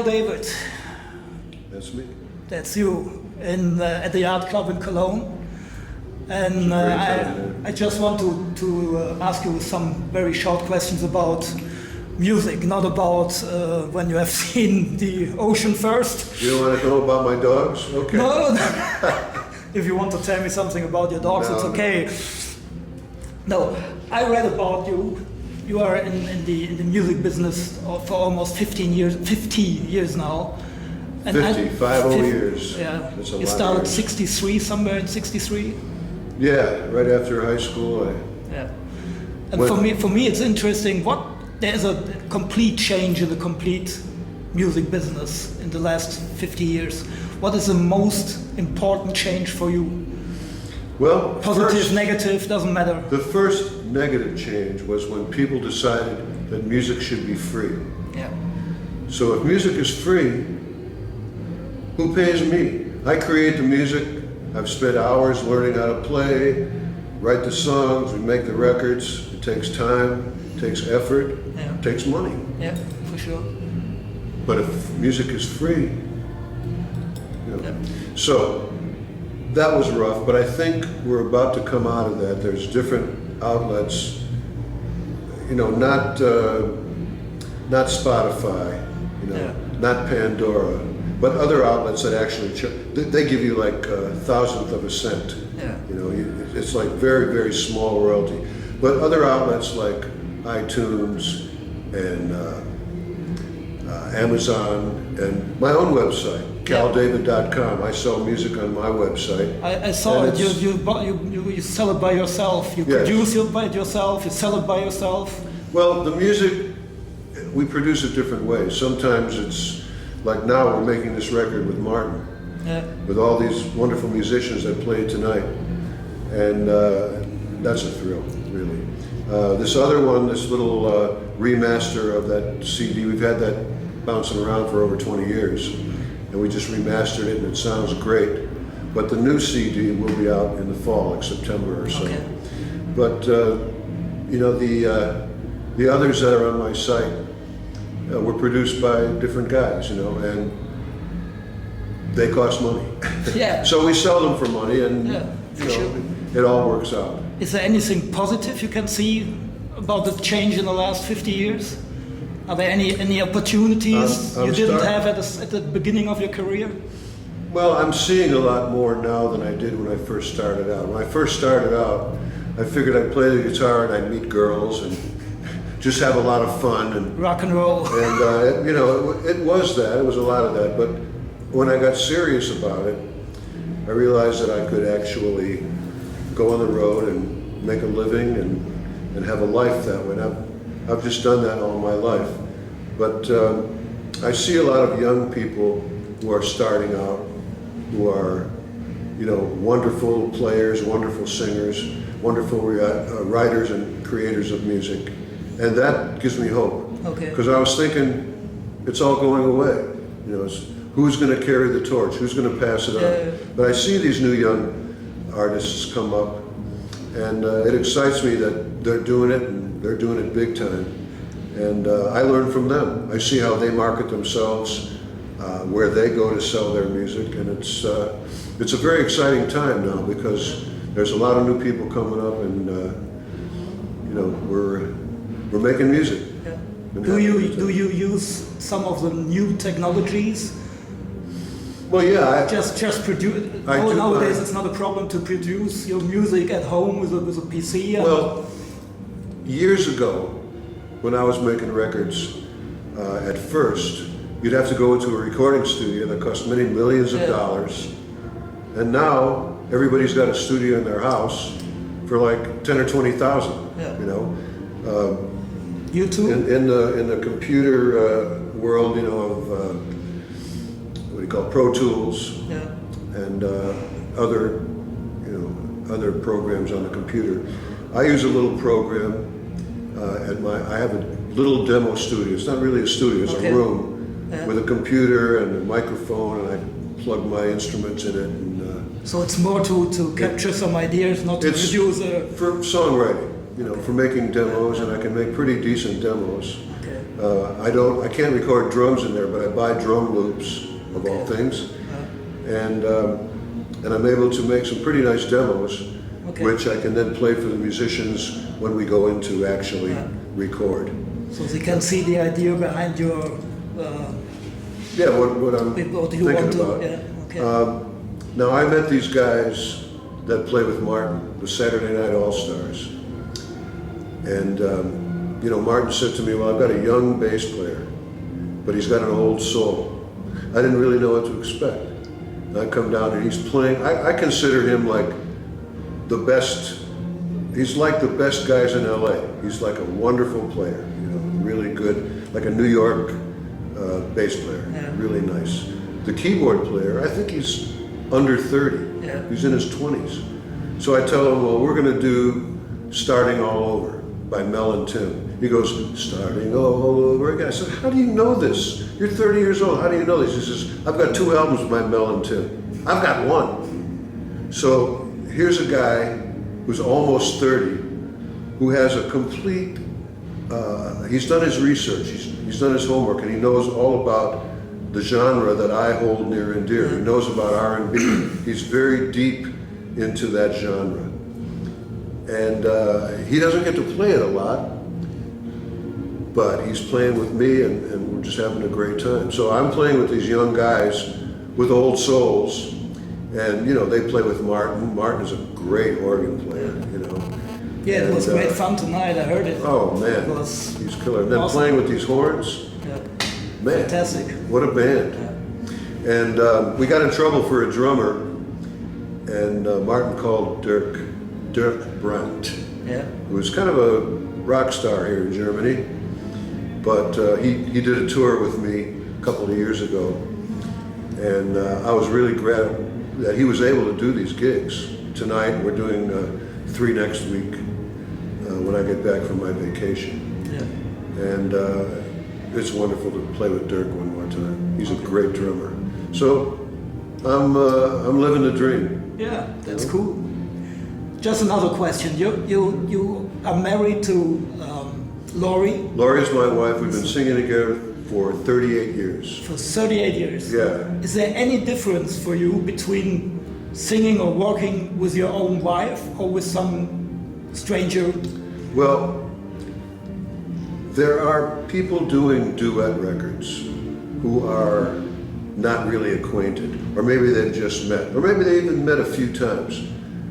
David. That's me. That's you at the Art Club in Cologne. And I just want to ask you some very short questions about music, not about when you have seen the ocean first. You don't want to know about my dogs? Okay. No. If you want to tell me something about your dogs, it's okay. No, I read about you. You are in the music business for almost 50 years now. And 50 years. Yeah. That's a You lot started of years. 63, somewhere in 63? Yeah, right after high school. Yeah. And for me, it's interesting. There's a complete change in the complete music business in the last 50 years. What is the most important change for you? Well, Positive, negative, doesn't matter. The first negative change was when people decided that music should be free. Yeah. So if music is free, who pays me? I create the music. I've spent hours learning how to play, write the songs, we make the records. It takes time, it takes effort, it takes money. Yeah, for sure. But if music is free, So that was rough, but I think we're about to come out of that. There's different outlets, not Spotify, not Pandora, but other outlets that actually they give you like a thousandth of a cent. Yeah. It's like very, very small royalty. But other outlets like iTunes and Amazon and my own website, KalDavid.com. I sell music on my website. I saw it. You sell it by yourself. You produce it by yourself. You sell it by yourself. Well, the music we produce it different ways. Sometimes it's like now we're making this record with Martin, with all these wonderful musicians that played tonight, and that's a thrill, really. This other one, this little remaster of that CD, we've had that bouncing around for over 20 years, and we just remastered it, and it sounds great. But the new CD will be out in the fall, like September or so. Okay. But the others that are on my site were produced by different guys, and they cost money. Yeah. So we sell them for money, and sure. it all works out. Is there anything positive you can see about the change in the last 50 years? Are there any opportunities you didn't have at the beginning of your career? Well, I'm seeing a lot more now than I did when I first started out. When I first started out, I figured I'd play the guitar and I'd meet girls and just have a lot of fun and rock and roll. And it was that. It was a lot of that. But when I got serious about it, I realized that I could actually go on the road and make a living and have a life that way. And I've just done that all my life. But I see a lot of young people who are starting out, who are, wonderful players, wonderful singers, wonderful writers and creators of music. And that gives me hope. Okay. Because I was thinking, it's all going away. Who's going to carry the torch? Who's going to pass it on? But I see these new young artists come up, and it excites me that they're doing it, and they're doing it big time. And I learn from them. I see how they market themselves, where they go to sell their music, and it's a very exciting time now because there's a lot of new people coming up, and we're making music. Yeah. Do you use some of the new technologies? Well, yeah. Just produce. Nowadays, it's not a problem to produce your music at home with a PC. Well, years ago, when I was making records, at first, you'd have to go into a recording studio that cost many millions of dollars, and now everybody's got a studio in their house for like 10 or 20,000. YouTube? In the computer world, of what do you call it, Pro Tools, and other programs on the computer. I use a little program I have a little demo studio. It's not really a studio, it's a room with a computer and a microphone, and I plug my instruments in it. So it's more to capture some ideas, not to produce for songwriting. you know, for making demos, and I can make pretty decent demos. Okay. I can't record drums in there, but I buy drum loops of all things, and I'm able to make some pretty nice demos, which I can then play for the musicians when we go in to actually record. So they can see the idea behind your. What I'm thinking about. Yeah. Okay. Now I met these guys that play with Martin, the Saturday Night All-Stars. And, you know, Martin said to me, well, I've got a young bass player, but he's got an old soul. I didn't really know what to expect. And I come down and he's playing, I consider him like the best, he's like the best guys in LA. He's like a wonderful player, you know, really good, like a New York bass player, really nice. The keyboard player, I think he's under 30. Yeah. He's in his 20s. So I tell him, well, we're going to do Starting All Over by Mel and Tim. He goes, starting all over again. I said, how do you know this? You're 30 years old. How do you know this? He says, I've got 2 albums by Mel and Tim. I've got 1. So here's a guy who's almost 30 who has a complete, he's done his research, he's done his homework, and he knows all about the genre that I hold near and dear. He knows about R&B. He's very deep into that genre. And he doesn't get to play it a lot, but he's playing with me and we're just having a great time. So I'm playing with these young guys with old souls, and you know, they play with Martin. Martin is a great organ player, you know. Yeah, it was great fun tonight, I heard it. Oh man, he's killer. And then playing with these horns, man, fantastic. What a band. And we got in trouble for a drummer, and Martin called Dirk Brandt, who was kind of a rock star here in Germany, but he did a tour with me a couple of years ago, and I was really glad that he was able to do these gigs. Tonight we're doing 3 next week when I get back from my vacation, and it's wonderful to play with Dirk one more time. He's a great drummer. So I'm living the dream. Yeah, that's cool. Just another question. You are married to Lauri? Lauri is my wife. We've been singing together for 38 years. For 38 years? Yeah. Is there any difference for you between singing or working with your own wife or with some stranger? Well, there are people doing duet records who are not really acquainted, or maybe they've just met, or maybe they even met a few times.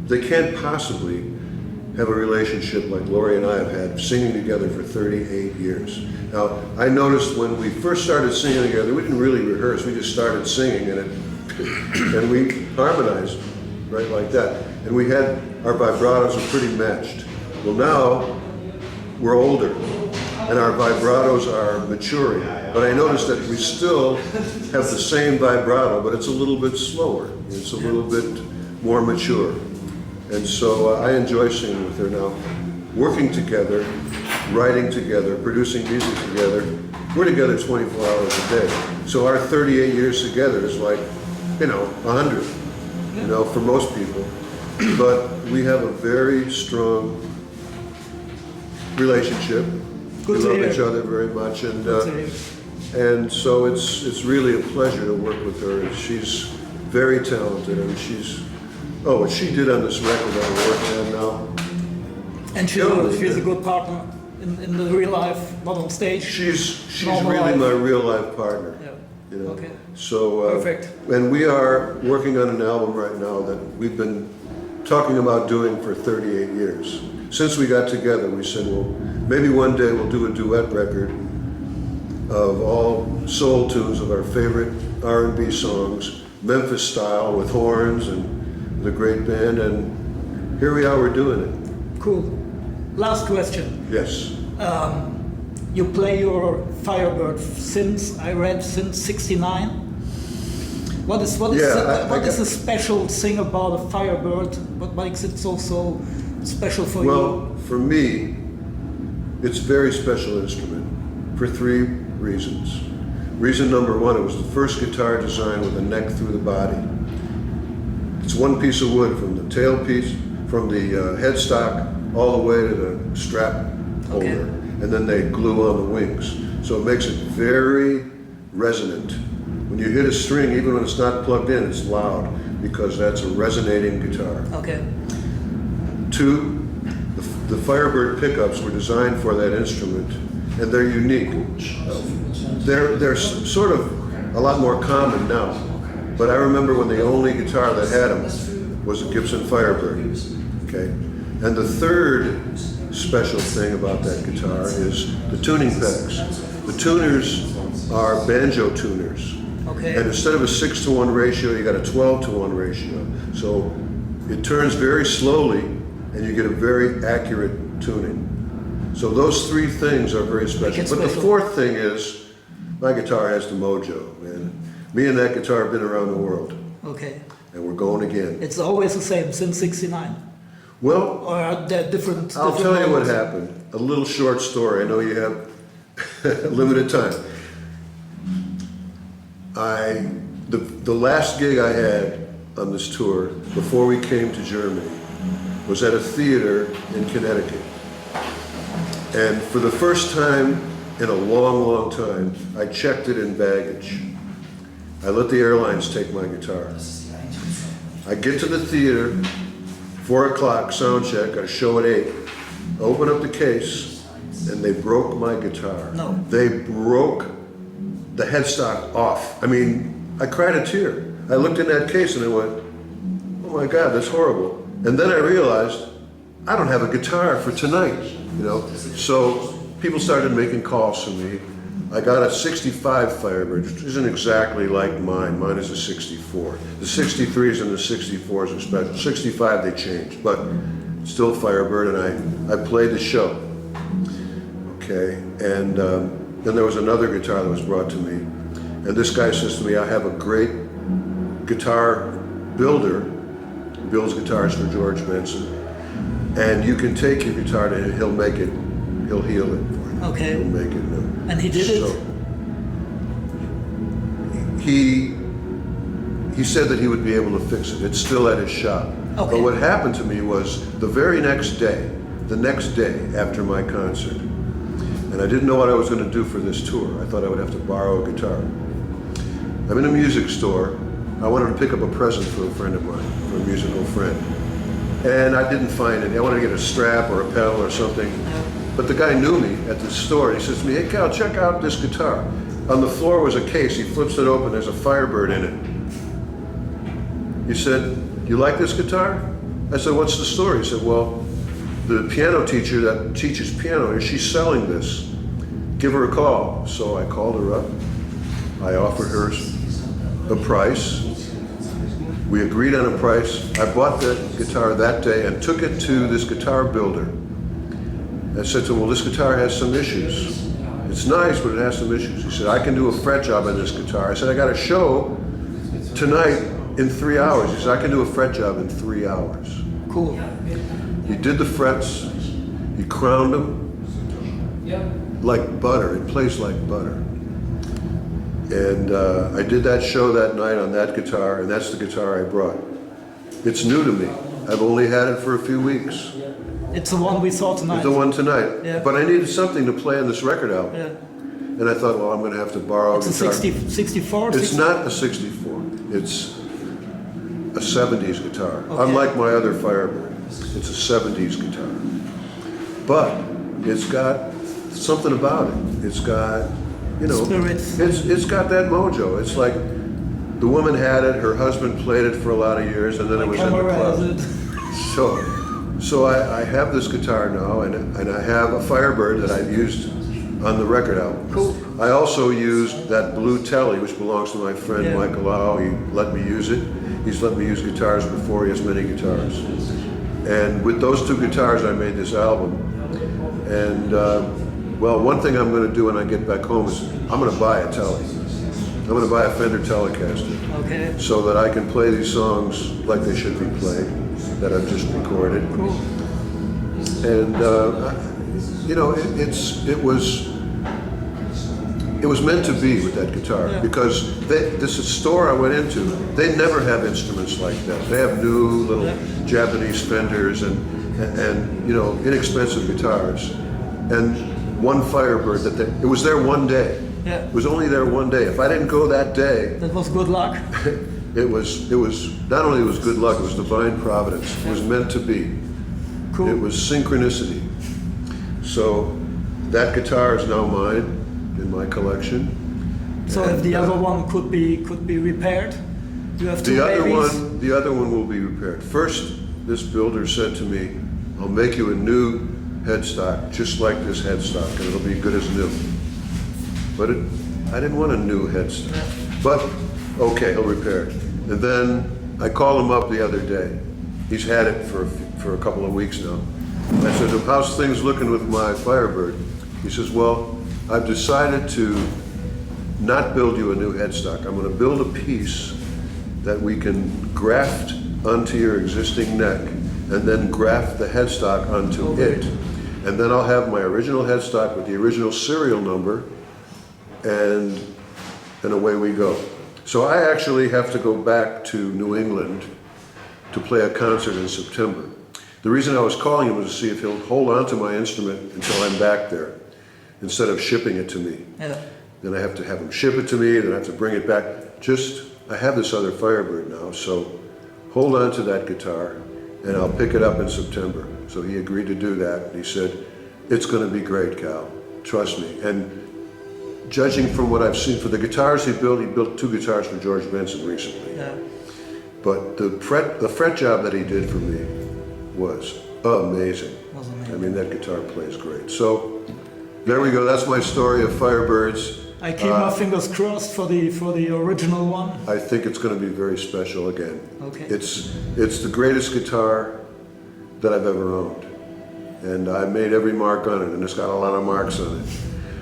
They can't possibly have a relationship like Lauri and I have had, singing together for 38 years. Now, I noticed when we first started singing together, we didn't really rehearse, we just started singing, and we harmonized right like that. And we had, our vibratos were pretty matched. Well, now we're older, and our vibratos are maturing. But I noticed that we still have the same vibrato, but it's a little bit slower. It's a little bit more mature. And so I enjoy singing with her now. Working together, writing together, producing music together. We're together 24 hours a day. So our 38 years together is like, you know, 100, you know, for most people. But we have a very strong relationship. We love each other very much, and so it's really a pleasure to work with her. And she's very talented, and what she did on this record that we're working on now. And she's a good partner in the real life, not on stage. She's really my real life partner. Yeah. You know? Okay. So perfect. And we are working on an album right now that we've been talking about doing for 38 years. Since we got together, we said, well, maybe one day we'll do a duet record of all soul tunes of our favorite R&B songs, Memphis style, with horns and the great band, and here we are, we're doing it. Cool. Last question. Yes. You play your Firebird since 69? What is the special thing about a Firebird? What makes it so special for you? Well, for me, it's a very special instrument for 3 reasons. Reason number 1, it was the first guitar designed with a neck through the body. It's one piece of wood from the tailpiece, from the headstock, all the way to the strap holder, Okay. and then they glue on the wings. So it makes it very resonant. When you hit a string, even when it's not plugged in, it's loud because that's a resonating guitar. Okay. Two, the Firebird pickups were designed for that instrument, and they're unique. They're sort of a lot more common now, but I remember when the only guitar that had them was a Gibson Firebird. Okay, and the third special thing about that guitar is the tuning pegs. The tuners are banjo tuners. Okay. And instead of a 6-to-1 ratio, you got a 12-to-1 ratio. So it turns very slowly, and you get a very accurate tuning. So those three things are very special. But the fourth thing is, my guitar has the mojo, man. Me and that guitar have been around the world, Okay. and we're going again. It's always the same since '69. Well, Or are there different? I'll different tell you what models? happened. A little short story. I know you have limited time. The last gig I had on this tour before we came to Germany was at a theater in Connecticut. And for the first time in a long, long time, I checked it in baggage. I let the airlines take my guitar. I get to the theater, 4 o'clock, sound check, got a show at 8. Open up the case, and they broke my guitar. No. They broke the headstock off. I mean, I cried a tear. I looked in that case and I went, oh my God, that's horrible. And then I realized, I don't have a guitar for tonight, you know? So people started making calls to me. I got a 65 Firebird, which isn't exactly like mine. Mine is a 64. The 63s and the 64s are special. 65 they changed, but still Firebird, and I played the show. Okay, and then there was another guitar that was brought to me, and this guy says to me, I have a great guitar builder, builds guitars for George Benson, and you can take your guitar to him, he'll heal it for you. Okay. He'll make it new. And he did it? He said that he would be able to fix it. It's still at his shop. Okay. But what happened to me was the very next day after my concert, and I didn't know what I was going to do for this tour. I thought I would have to borrow a guitar. I'm in a music store. I wanted to pick up a present for a friend of mine, for a musical friend. And I didn't find any. I wanted to get a strap or a pedal or something. But the guy knew me at the store. He says to me, hey, Kal, check out this guitar. On the floor was a case. He flips it open. There's a Firebird in it. He said, you like this guitar? I said, what's the story? He said, well, the piano teacher that teaches piano here, she's selling this. Give her a call. So I called her up. I offered her a price. We agreed on a price. I bought that guitar that day and took it to this guitar builder. I said to him, well, this guitar has some issues. It's nice, but it has some issues. He said, I can do a fret job on this guitar. I said, I got a show tonight in 3 hours. He said, I can do a fret job in 3 hours. Cool. He did the frets, he crowned them like butter. It plays like butter. And I did that show that night on that guitar, and that's the guitar I brought. It's new to me. I've only had it for a few weeks. It's the one we saw tonight. The one tonight. Yeah. But I needed something to play on this record album. Yeah. And I thought, well, I'm going to have to borrow It's a a guitar. 64? It's not a 64. It's a 70s guitar. Okay. Unlike my other Firebird, it's a 70s guitar. But it's got something about it. It's got, you know, Spirit. it's got that mojo. It's like the woman had it, her husband played it for a lot of years, and then it was in the Camera club. has it. So I have this guitar now, and I have a Firebird that I've used on the record album. Cool. I also used that blue Telly, which belongs to my friend Yeah. Michael Lau. He let me use it. He's let me use guitars before. He has many guitars. And with those two guitars, I made this album. And well, one thing I'm going to do when I get back home is I'm going to buy a Telly. I'm going to buy a Fender Telecaster. Okay. So that I can play these songs like they should be played, that I've just recorded. Cool. And you know, it was meant to be with that guitar, Yeah. because this store I went into, they never have instruments like that. They have new little Japanese Fenders, and and you know, inexpensive guitars, and one Firebird it was there one day. Yeah. It was only there one day. If I didn't go that day, That was good luck. it was not only was good luck, it was divine providence. It was meant to be. Cool. It was synchronicity. So that guitar is now mine in my collection. So if the other one could be repaired, you have two babies. The other one will be repaired. First, this builder said to me, "I'll make you a new headstock, just like this headstock, and it'll be good as new." But I didn't want a new headstock. But okay, he'll repair it. And then I called him up the other day. He's had it for a couple of weeks now. I said, "How's things looking with my Firebird?" He says, "Well, I've decided to not build you a new headstock. I'm going to build a piece that we can graft onto your existing neck and then graft the headstock onto it. And then I'll have my original headstock with the original serial number, and away we go." So I actually have to go back to New England to play a concert in September. The reason I was calling him was to see if he'll hold on to my instrument until I'm back there, instead of shipping it to me. Yeah. Then I have to have him ship it to me, then I have to bring it back. I have this other Firebird now, so hold on to that guitar, and I'll pick it up in September. So he agreed to do that, and he said, "It's going to be great, Cal. Trust me." And judging from what I've seen for the guitars he built two guitars for George Benson recently. Yeah. But the fret job that he did for me was amazing. Was amazing. I mean, that guitar plays great. So there we go. That's my story of Firebirds. I keep my fingers crossed for the original one. I think it's going to be very special again. Okay. It's the greatest guitar that I've ever owned, and I made every mark on it, and it's got a lot of marks on it.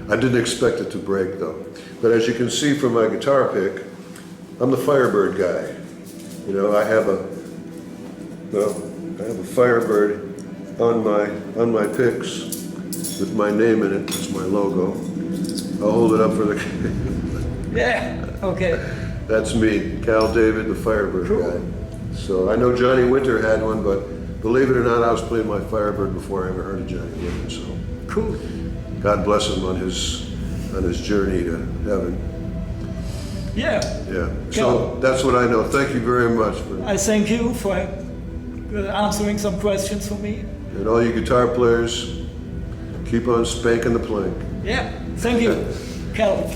I didn't expect it to break though. But as you can see from my guitar pick, I'm the Firebird guy. You know, I have a Firebird on my picks with my name in it. It's my logo. I'll hold it up for the. Yeah. Okay. That's me, Kal David, the Firebird Cool. guy. So I know Johnny Winter had one, but believe it or not, I was playing my Firebird before I ever heard of Johnny Winter. So Cool. God bless him on his journey to heaven. Yeah. Yeah. Kal. So that's what I know. Thank you very much. I thank you for answering some questions for me. And all you guitar players, keep on spanking the plank. Yeah. Thank you, Kal.